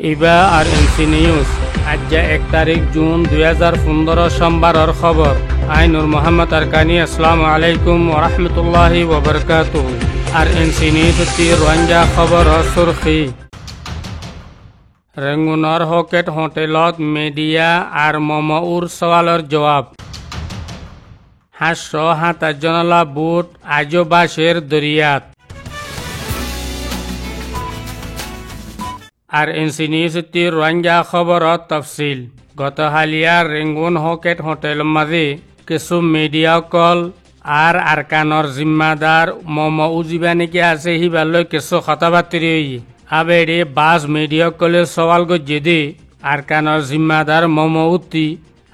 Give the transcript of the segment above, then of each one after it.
ইবা আর NC news আজ 1 তারিখ June 2015 সোমবারের খবর। আই নূর মোহাম্মদ আরকানি। আসসালামু আলাইকুম ওয়া রাহমাতুল্লাহি ওয়া বারাকাতুহু। আর এনসি নিউজ রোহিঙ্গা খবর সুরখি। রেঙ্গুনর হকেট হোটেলত মিডিয়া আর মমউর সওয়ালের জবাব। 727 জনলা বুট আজও বাসের দরিয়াত। আর এনসি নিউজ রোহিঙ্গা খবর তফসিল। গত হালিয়ার রেঙ্গুন হকেট হোটেল মাঝে কিছু মিডিয়া কল আর আরকানর জিম্মাদার মমউ জীবানিকে আছে হিবালৈ কিছু কথাবার্তি আবেড়ে বাস মিডিয়া কলে সওয়াল গজ্জেদে আরকানর জিম্মাদার মমউতি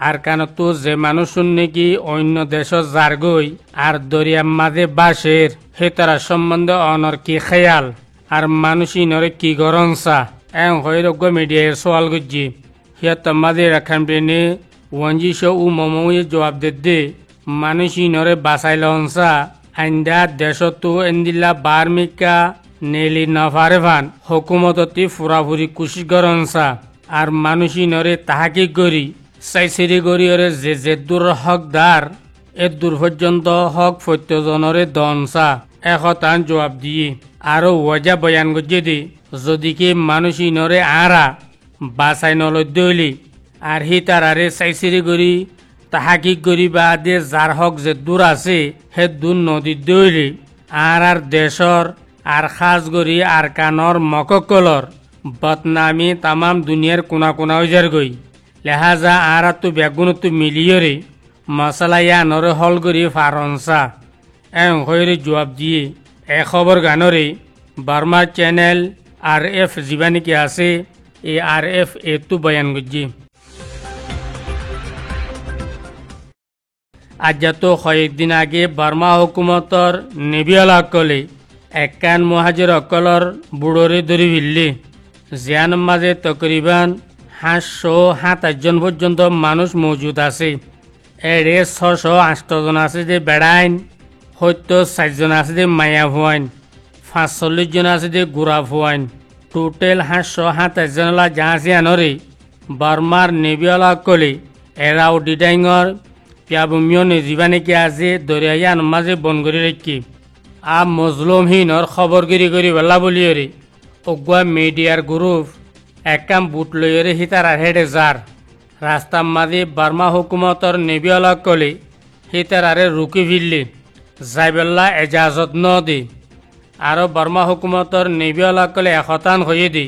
আরকানতো যে মানুষ নাকি অন্য দেশ জারগই আর দরিয়ার মাঝে বাসের হে তারা সম্বন্ধে অনর কি খেয়াল আর মানুষই নরে কি গরংসা এং হইরজ্ঞ মিডিয়ার সওয়াল গজ্জি হিয়াত মাঝে রাখান প্রেনে ওয়াঞ্জিশো উ মমউয়ে জবাব দে মানুষই নরে বাসাইল হংসা আইন্দা দেশতো এন্দিল্লা বার্মিকা নেলি নফারেভান হুকুমততি ফুরাফুরি কুশি গরংসা আর মানুষই নরে তাহাকি গরি সাইসেরি গরিয়রে যে দূর হকদার এ দূর পর্যন্ত হক প্রত্যজনরে দনসা একতান জবাব দিয়ে আরো ওয়াজা বয়ান গজ্জে দি যদি কি মানুষই নরে আরা বাসাই নলই দইলি আর হি তারারে সাইসেরি গরি তাহাকি গরি বা দে যার হক যে দূর আছে হে দূর নদী দইলি আর দেশর আর খাস গরি আর কানর মককলর বদনামি তামাম দুনিয়ার কোনা কোনা হইজার গই লেহাজা আর তো বেগুনতো মিলিয়রে মশলা ইয়া নরে হল গরি ফারনসা এং হইরে জবাব দিয়ে এ খবর গানরে বার্মা চ্যানেল RF জীবানিকে আছে এই RF এতো বয়ান গজ্জি আজ তো কয়েকদিন আগে বার্মা হুকুমতর নেবিয়ালা কলে একান মহাজের অকলর বুড়রে ধরি ভিল্লি জিয়ান মাঝে তকরিবান 727 জন পর্যন্ত মানুষ মজুদ আছে এড়ে 608 জন আছে যে বেড়াইন হয়তো 4 জন আছে যে মায়া ভুয়াইন 45 জন আছে যে গুড়া ভুয়াইন টোটাল 727 জনলা জাহাজে আনরে বার্মার নেবিয়ালা কলে এরাও ডিডাইঙর পিয়াবুমিও নিজিবানিকে আছে দরিয়ান মাঝে বন করে রেখি আ মজলুমহীনর খবরগিরি করি বেলা বলিয়রে অগুয়া মিডিয়ার গ্রুপ একাম বুট লইরে হিতারার হেডে যার রাস্তার মাঝে বার্মা হুকুমতর নেবিয়ালা কলে হিতারারে রুকি ভিল্লি যাইবেল্লা এজাজত ন দি আরো বার্মা হুকুমতর নেবিয়ালা কলে একতান হয়ে দি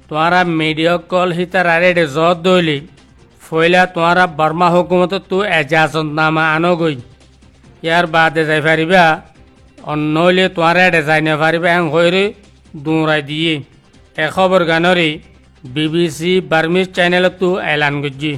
তোমারা মিডিয়া কল হিতারারে জত দইলি ফইলা তোমারা বার্মা হুকুমত তো এজাজত নামা আনো গই ইয়ার বাদে যাই পারিবা অন্য হইলে তোমারা এডে যাই না পারিবা এং হইরে দৌড়াই দিয়ে এ খবর গানরে BBC বার্মিজ চ্যানেলত তো এলান গজ্জি।